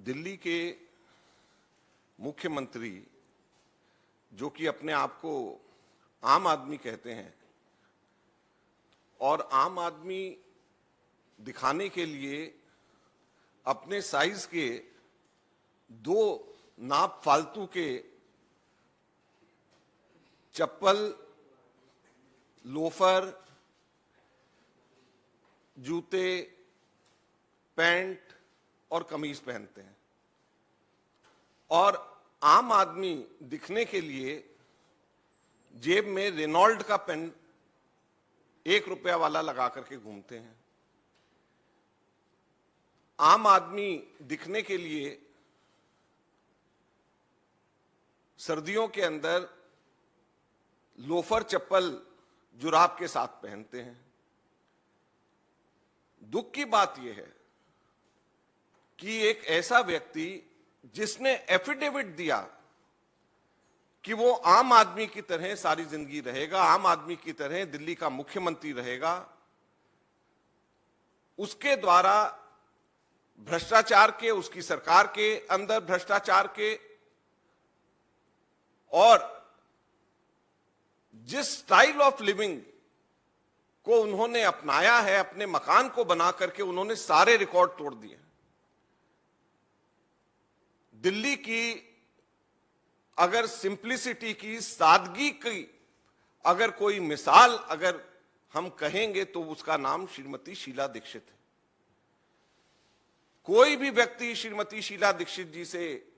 दिल्ली के मुख्यमंत्री, जो कि अपने आप को आम आदमी कहते हैं और आम आदमी दिखाने के लिए अपने साइज के दो नाप फालतू के चप्पल, लोफर, जूते, पैंट और कमीज पहनते हैं और आम आदमी दिखने के लिए जेब में रेनॉल्ड का पेन 1 रुपया वाला लगा करके घूमते हैं। आम आदमी दिखने के लिए सर्दियों के अंदर लोफर, चप्पल, जुराब के साथ पहनते हैं। दुख की बात यह है कि एक ऐसा व्यक्ति जिसने एफिडेविट दिया कि वो आम आदमी की तरह सारी जिंदगी रहेगा, आम आदमी की तरह दिल्ली का मुख्यमंत्री रहेगा, उसके द्वारा भ्रष्टाचार के, उसकी सरकार के अंदर भ्रष्टाचार के और जिस स्टाइल ऑफ लिविंग को उन्होंने अपनाया है, अपने मकान को बना करके उन्होंने सारे रिकॉर्ड तोड़ दिए। दिल्ली की अगर सिंप्लिसिटी की, सादगी की अगर कोई मिसाल अगर हम कहेंगे तो उसका नाम श्रीमती शीला दीक्षित है। कोई भी व्यक्ति श्रीमती शीला दीक्षित जी से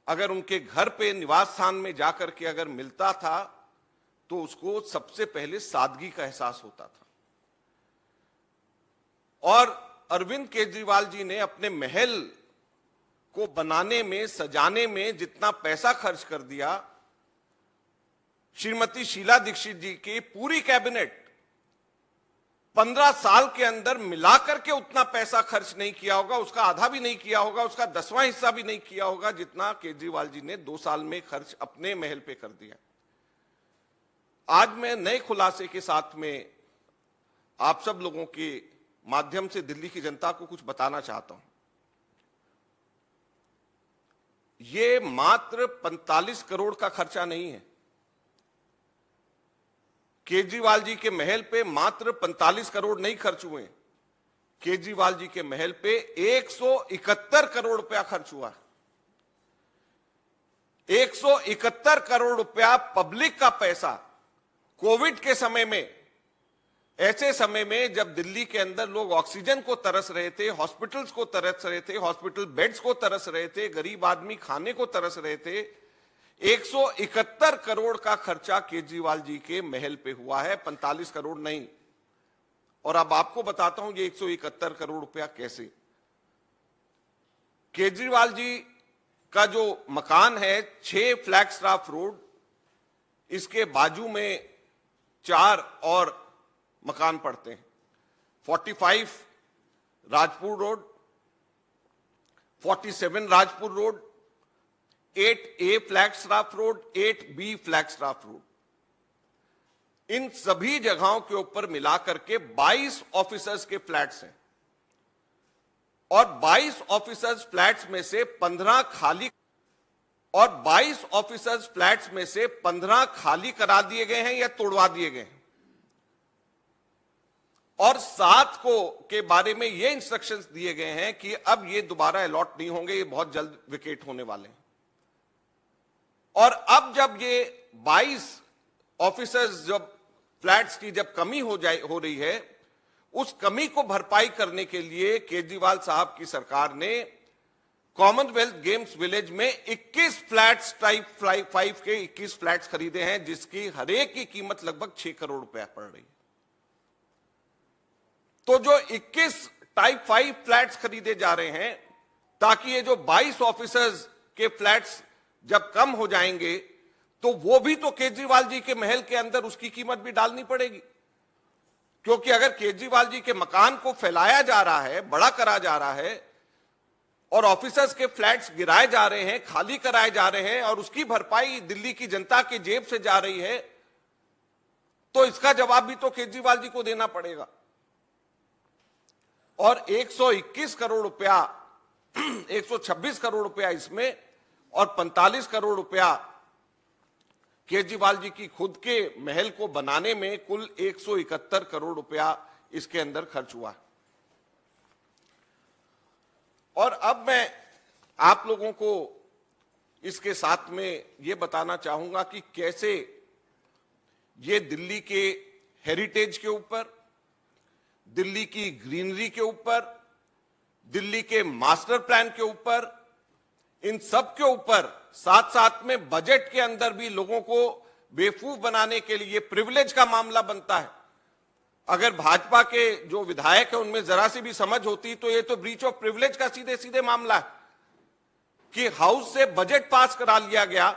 अगर उनके घर पे, निवास स्थान में जाकर के अगर मिलता था तो उसको सबसे पहले सादगी का एहसास होता था। और अरविंद केजरीवाल जी ने अपने महल को बनाने में, सजाने में जितना पैसा खर्च कर दिया, श्रीमती शीला दीक्षित जी की पूरी कैबिनेट 15 साल के अंदर मिलाकर के उतना पैसा खर्च नहीं किया होगा, उसका आधा भी नहीं किया होगा, उसका 10वां हिस्सा भी नहीं किया होगा जितना केजरीवाल जी ने 2 साल में खर्च अपने महल पे कर दिया। आज मैं नए खुलासे के साथ में आप सब लोगों के माध्यम से दिल्ली की जनता को कुछ बताना चाहता हूं। ये मात्र 45 करोड़ का खर्चा नहीं है। केजरीवाल जी के महल पे मात्र 45 करोड़ नहीं खर्च हुए। केजरीवाल जी के महल पे 171 करोड़ रुपया खर्च हुआ। 171 करोड़ रुपया पब्लिक का पैसा कोविड के समय में, ऐसे समय में जब दिल्ली के अंदर लोग ऑक्सीजन को तरस रहे थे, हॉस्पिटल्स को तरस रहे थे, हॉस्पिटल बेड्स को तरस रहे थे, गरीब आदमी खाने को तरस रहे थे, 171 करोड़ का खर्चा केजरीवाल जी के महल पे हुआ है, 45 करोड़ नहीं। और अब आपको बताता हूं ये 171 करोड़ रुपया कैसे। केजरीवाल जी का जो मकान है 6 फ्लैगस्टाफ रोड, इसके बाजू में 4 और मकान पड़ते हैं। 45 Rajpur road, 47 Rajpur road, 8A Flagstaff road, 8B Flagstaff road. इन सभी जगहों के ऊपर मिलाकर के 22 ऑफिसर्स के फ्लैट्स हैं और 22 ऑफिसर्स फ्लैट्स में से 15 खाली और 22 ऑफिसर्स फ्लैट्स में से 15 खाली करा दिए गए हैं या तोड़वा दिए गए हैं। और 7 को के बारे में ये इंस्ट्रक्शंस दिए गए हैं कि अब ये दोबारा अलॉट नहीं होंगे, ये बहुत जल्द विकेट होने वाले हैं। और अब जब ये 22 ऑफिसर्स जब फ्लैट्स की जब कमी हो रही है, उस कमी को भरपाई करने के लिए केजरीवाल साहब की सरकार ने कॉमनवेल्थ गेम्स विलेज में 21 फ्लैट्स टाइप 5 के 21 फ्लैट्स खरीदे हैं, जिसकी हर एक की कीमत लगभग 6 करोड़ रुपया पड़ रही है। तो जो 21 टाइप 5 फ्लैट्स खरीदे जा रहे हैं ताकि ये जो 22 ऑफिसर्स के फ्लैट्स जब कम हो जाएंगे तो वो भी तो केजरीवाल जी के महल के अंदर उसकी कीमत भी डालनी पड़ेगी। क्योंकि अगर केजरीवाल जी के मकान को फैलाया जा रहा है, बड़ा करा जा रहा है और ऑफिसर्स के फ्लैट्स गिराए जा रहे हैं, खाली कराए जा रहे हैं और उसकी भरपाई दिल्ली की जनता की जेब से जा रही है, तो इसका जवाब भी तो केजरीवाल जी को देना पड़ेगा। और 121 करोड़ रुपया 126 करोड़ रुपया इसमें और 45 करोड़ रुपया केजरीवाल जी की खुद के महल को बनाने में कुल 171 करोड़ रुपया इसके अंदर खर्च हुआ। और अब मैं आप लोगों को इसके साथ में यह बताना चाहूंगा कि कैसे ये दिल्ली के हेरिटेज के ऊपर, दिल्ली की ग्रीनरी के ऊपर, दिल्ली के मास्टर प्लान के ऊपर, इन सब के ऊपर साथ साथ में बजट के अंदर भी लोगों को बेवकूफ बनाने के लिए प्रिविलेज का मामला बनता है। अगर भाजपा के जो विधायक है उनमें जरा सी भी समझ होती तो ये तो ब्रीच ऑफ प्रिविलेज का सीधे सीधे मामला है कि हाउस से बजट पास करा लिया गया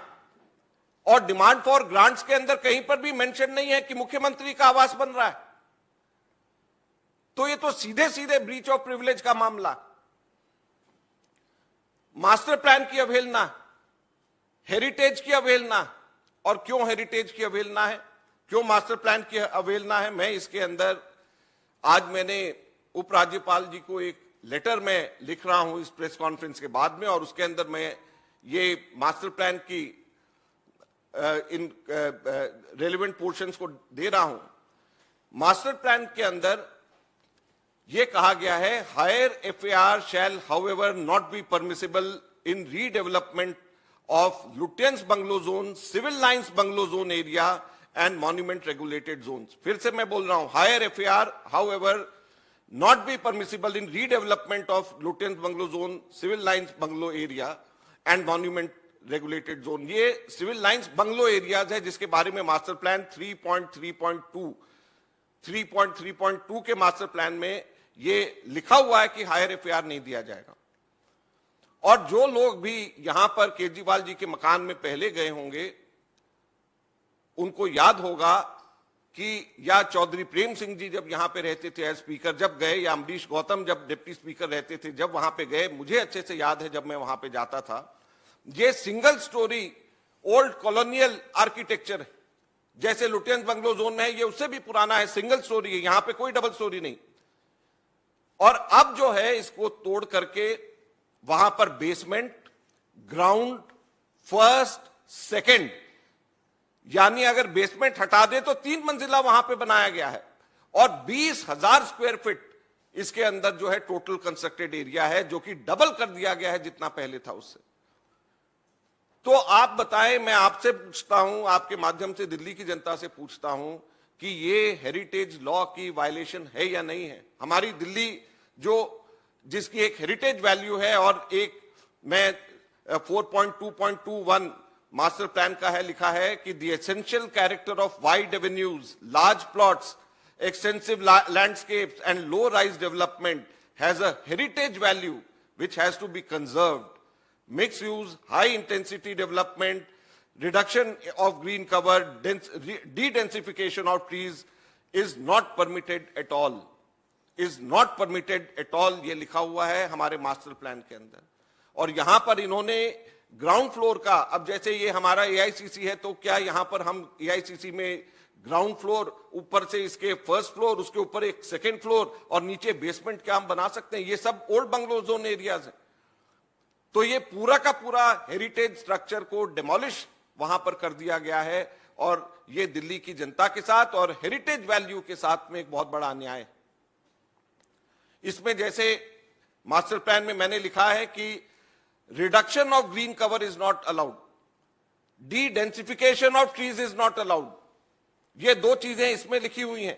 और डिमांड फॉर ग्रांट्स के अंदर कहीं पर भी मेंशन नहीं है कि मुख्यमंत्री का आवास बन रहा है। तो ये तो सीधे सीधे ब्रीच ऑफ प्रिविलेज का मामला। मास्टर प्लान की अवहेलना, हेरिटेज की अवहेलना। और क्यों हेरिटेज की अवहेलना है, क्यों मास्टर प्लान की अवहेलना है, मैं इसके अंदर आज मैंने उपराज्यपाल जी को एक लेटर में लिख रहा हूं इस प्रेस कॉन्फ्रेंस के बाद में, और उसके अंदर मैं ये मास्टर प्लान की इन रेलेवेंट पोर्शंस को दे रहा हूं। मास्टर प्लान के अंदर यह कहा गया है, higher FAR shall however not be permissible in redevelopment of Lutyens bungalow zone, Civil Lines bungalow zone area and monument regulated zones. फिर से मैं बोल रहा हूं, higher FAR however not be permissible in redevelopment of Lutyens bungalow zone, Civil Lines bungalow area and monument regulated zone. ये Civil Lines bungalow areas है जिसके बारे में मास्टर प्लान 3.3.2 के मास्टर प्लान में ये लिखा हुआ है कि हायर एफएआर नहीं दिया जाएगा। और जो लोग भी यहां पर केजरीवाल जी के मकान में पहले गए होंगे उनको याद होगा कि या चौधरी प्रेम सिंह जी जब यहां पे रहते थे एज स्पीकर जब गए, या अमरीश गौतम जब डिप्टी स्पीकर रहते थे जब वहां पे गए, मुझे अच्छे से याद है जब मैं वहां पे जाता था, ये single storey old colonial architecture है। जैसे लुटियंस बंगलो जोन में है, ये उससे भी पुराना है, सिंगल स्टोरी है, यहां पे कोई डबल स्टोरी नहीं। और अब जो है इसको तोड़ करके वहां पर बेसमेंट, ग्राउंड, फर्स्ट, सेकंड, यानी अगर बेसमेंट हटा दे तो 3 मंजिला वहां पे बनाया गया है। और 20,000 स्क्वायर फीट इसके अंदर जो है टोटल कंस्ट्रक्टेड एरिया है, जो कि डबल कर दिया गया है जितना पहले था उससे। तो आप बताएं, मैं आपसे पूछता हूं, आपके माध्यम से दिल्ली की जनता से पूछता हूं कि ये हेरिटेज लॉ की वायलेशन है या नहीं है। हमारी दिल्ली जो जिसकी एक हेरिटेज वैल्यू है, और एक मैं 4.2.21 मास्टर प्लान का है, लिखा है कि the essential character of wide avenues, large plots, extensive landscapes and low rise development has a heritage value which has to be conserved. Mixed use, high intensity development, reduction of green cover, de-densification of trees is not permitted at all. Is not permitted at all, ये लिखा हुआ है हमारे master plan के अंदर। और यहां पर इन्होंने ग्राउंड फ्लोर का, अब जैसे ये हमारा एआईसीसी है, तो क्या यहां पर हम एआईसीसी में ग्राउंड फ्लोर, ऊपर से इसके फर्स्ट फ्लोर, उसके ऊपर एक सेकेंड फ्लोर और नीचे बेसमेंट क्या हम बना सकते हैं? ये सब ओल्ड बंगलो जोन एरियाज है। तो ये पूरा का पूरा हेरिटेज स्ट्रक्चर को डिमोलिश वहां पर कर दिया गया है, और ये दिल्ली की जनता के साथ और हेरिटेज वैल्यू के साथ में एक बहुत बड़ा अन्याय है। इसमें जैसे मास्टर प्लान में मैंने लिखा है कि reduction of green cover is not allowed, D densification of trees is not allowed, ये 2 चीजें इसमें लिखी हुई हैं।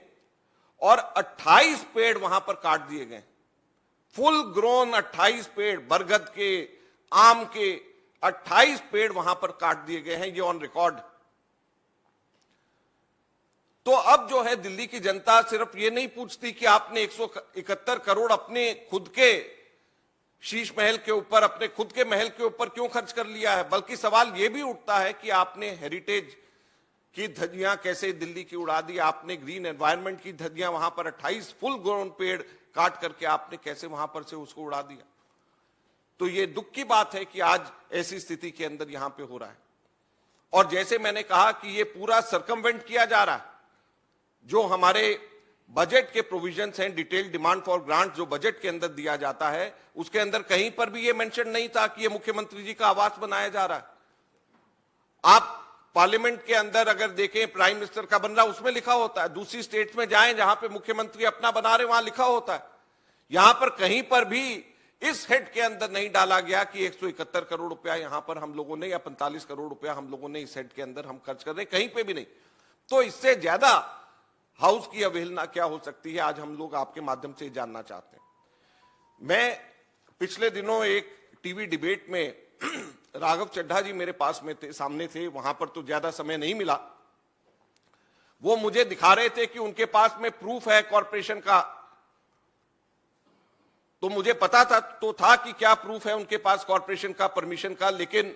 और 28 पेड़ वहां पर काट दिए गए, फुल ग्रोन 28 पेड़, बरगद के, आम के 28 पेड़ वहां पर काट दिए गए हैं, ये ऑन रिकॉर्ड। तो अब जो है दिल्ली की जनता सिर्फ ये नहीं पूछती कि आपने 171 करोड़ अपने खुद के शीश महल के ऊपर, अपने खुद के महल के ऊपर क्यों खर्च कर लिया है, बल्कि सवाल यह भी उठता है कि आपने हेरिटेज की धज्जियां कैसे दिल्ली की उड़ा दी, आपने ग्रीन एनवायरनमेंट की धज्जियां वहां पर 28 फुल ग्रोन पेड़ काट करके आपने कैसे वहां पर से उसको उड़ा दिया। तो ये दुख की बात है कि आज ऐसी स्थिति के अंदर यहां पे हो रहा है। और जैसे मैंने कहा कि ये पूरा सर्कमवेंट किया जा रहा है, जो हमारे बजट के प्रोविजंस हैं, डिटेल्ड डिमांड फॉर ग्रांट जो बजट के अंदर दिया जाता है, उसके अंदर कहीं पर भी ये मेंशन नहीं था कि ये मुख्यमंत्री जी का आवास बनाया जा रहा है। आप पार्लियामेंट के अंदर अगर देखें प्राइम मिनिस्टर का बन रहा, उसमें लिखा होता है। दूसरी स्टेट्स में जाएं जहां पे मुख्यमंत्री अपना बना रहे, वहां लिखा होता है। यहां पर कहीं पर भी इस हेड के अंदर नहीं डाला गया कि 171 करोड़ रुपया यहां पर हम लोगों ने या 45 करोड़ रुपया हम लोगों ने इस हेड के अंदर हम खर्च कर रहे, कहीं पे भी नहीं। तो इससे ज्यादा हाउस की अवहेलना क्या हो सकती है, आज हम लोग आपके माध्यम से जानना चाहते हैं। मैं पिछले दिनों एक टीवी डिबेट में राघव चड्ढा जी मेरे पास में थे, सामने थे, वहां पर तो ज्यादा समय नहीं मिला। वो मुझे दिखा रहे थे कि उनके पास में प्रूफ है कॉरपोरेशन का, तो मुझे पता था कि क्या प्रूफ है उनके पास कॉरपोरेशन का, परमिशन का, लेकिन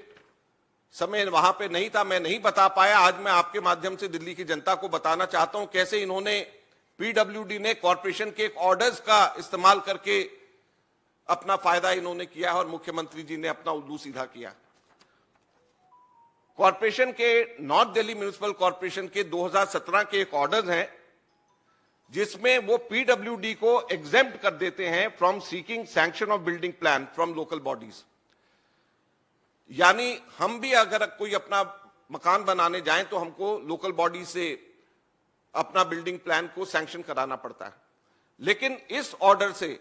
समय वहां पे नहीं था, मैं नहीं बता पाया। आज मैं आपके माध्यम से दिल्ली की जनता को बताना चाहता हूं कैसे इन्होंने, पीडब्ल्यूडी ने कॉरपोरेशन के ऑर्डर्स का इस्तेमाल करके अपना फायदा इन्होंने किया और मुख्यमंत्री जी ने अपना उल्लू सीधा किया। कॉरपोरेशन के, नॉर्थ दिल्ली म्युनिसिपल कॉरपोरेशन के 2017 के एक ऑर्डर हैं जिसमें वो पीडब्ल्यूडी को एग्जेम्प्ट कर देते हैं from seeking sanction of building plan from local bodies. यानी हम भी अगर कोई अपना मकान बनाने जाएं तो हमको लोकल बॉडी से अपना बिल्डिंग प्लान को सैंक्शन कराना पड़ता है। लेकिन इस ऑर्डर से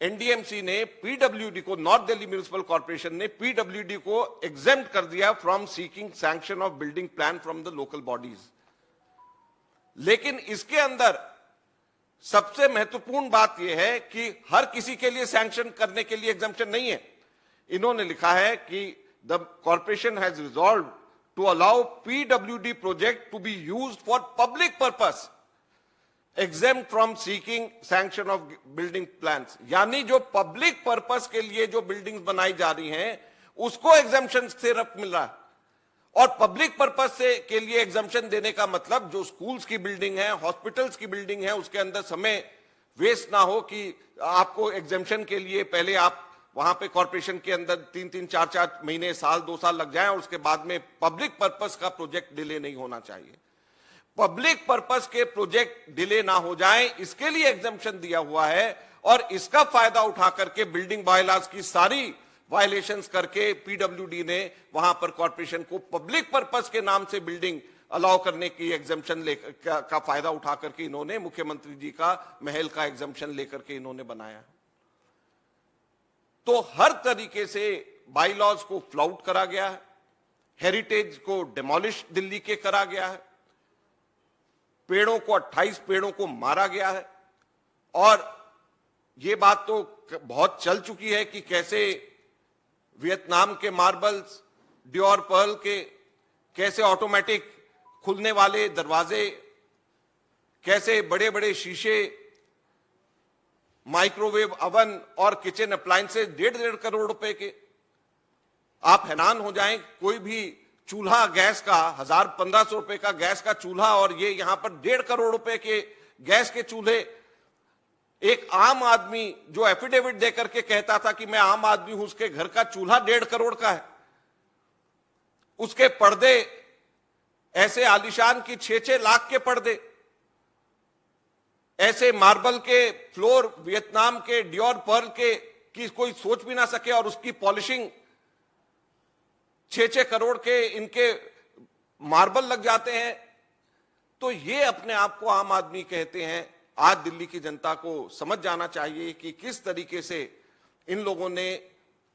एनडीएमसी ने पीडब्ल्यूडी को, नॉर्थ दिल्ली म्युनिसिपल कॉर्पोरेशन ने पीडब्ल्यूडी को एग्जेम्प्ट कर दिया from seeking sanction of building plan from the local bodies. लेकिन इसके अंदर सबसे महत्वपूर्ण बात यह है कि हर किसी के लिए सैंक्शन करने के लिए एग्जम्पशन नहीं है। इन्होंने लिखा है कि the corporation has resolve to allow PWD project to be used for public purpose exempt from seeking sanction of building plans. यानी जो पब्लिक पर्पस के लिए जो बिल्डिंग्स बनाई जा रही हैं उसको एग्जम्पशन सिर्फ मिल रहा है। और पब्लिक पर्पस से के लिए एग्जम्पशन देने का मतलब जो स्कूल्स की बिल्डिंग है, हॉस्पिटल्स की बिल्डिंग है, उसके अंदर समय वेस्ट ना हो कि आपको एग्जम्पशन के लिए पहले आप वहां पे कॉर्पोरेशन के अंदर 3-3, 4-4 महीने, साल, 2 साल लग जाएं और उसके बाद में पब्लिक पर्पस का प्रोजेक्ट डिले नहीं होना चाहिए। पब्लिक पर्पस के प्रोजेक्ट डिले ना हो जाएं, इसके लिए एग्जम्पशन दिया हुआ है। और इसका फायदा उठा करके बिल्डिंग बायलॉज की सारी वायलेशंस करके पीडब्ल्यूडी ने वहां पर कॉर्पोरेशन को पब्लिक पर्पस के नाम से बिल्डिंग अलाउ करने की एग्जम्पशन का फायदा उठा करके इन्होंने मुख्यमंत्री जी का महल का एग्जम्पशन लेकर के इन्होंने बनाया। तो हर तरीके से बाईलॉज को फ्लाउट करा गया है, हेरिटेज को डिमोलिश दिल्ली के करा गया है, पेड़ों को 28 पेड़ों को मारा गया है। और यह बात तो बहुत चल चुकी है कि कैसे वियतनाम के मार्बल्स, डियोर पर्ल के कैसे ऑटोमेटिक खुलने वाले दरवाजे, कैसे बड़े बड़े शीशे, माइक्रोवेव अवन और किचन अप्लायंसेस 1.5 करोड़ रुपए के। आप हैरान हो जाएं, कोई भी चूल्हा गैस का 1000-1500 रुपए का गैस का चूल्हा और ये यहां पर 1.5 करोड़ रुपए के गैस के चूल्हे। एक आम आदमी जो एफिडेविट देकर के कहता था कि मैं आम आदमी हूं, उसके घर का चूल्हा 1.5 करोड़ का है। उसके पर्दे ऐसे आलीशान की 6-6 लाख के पर्दे, ऐसे मार्बल के फ्लोर वियतनाम के डियोर पर्ल के कि कोई सोच भी ना सके, और उसकी पॉलिशिंग 6-6 करोड़ के इनके मार्बल लग जाते हैं। तो ये अपने आप को आम आदमी कहते हैं। आज दिल्ली की जनता को समझ जाना चाहिए कि किस तरीके से इन लोगों ने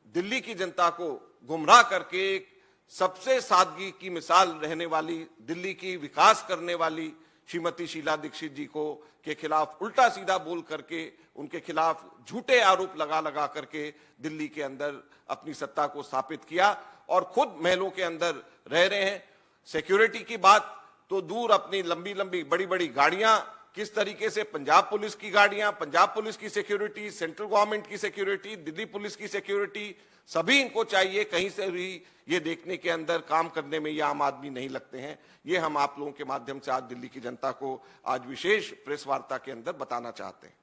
दिल्ली की जनता को गुमराह करके एक सबसे सादगी की मिसाल रहने वाली, दिल्ली की विकास करने वाली श्रीमती शीला दीक्षित जी को के खिलाफ उल्टा सीधा बोल करके, उनके खिलाफ झूठे आरोप लगा लगा करके दिल्ली के अंदर अपनी सत्ता को स्थापित किया और खुद महलों के अंदर रह रहे हैं। सिक्योरिटी की बात तो दूर, अपनी लंबी लंबी बड़ी बड़ी गाड़ियां, किस तरीके से पंजाब पुलिस की गाड़ियां, पंजाब पुलिस की सिक्योरिटी, सेंट्रल गवर्नमेंट की सिक्योरिटी, दिल्ली पुलिस की सिक्योरिटी, सभी इनको चाहिए। कहीं से भी ये देखने के अंदर काम करने में ये आम आदमी नहीं लगते हैं। ये हम आप लोगों के माध्यम से आज दिल्ली की जनता को आज विशेष प्रेस वार्ता के अंदर बताना चाहते हैं।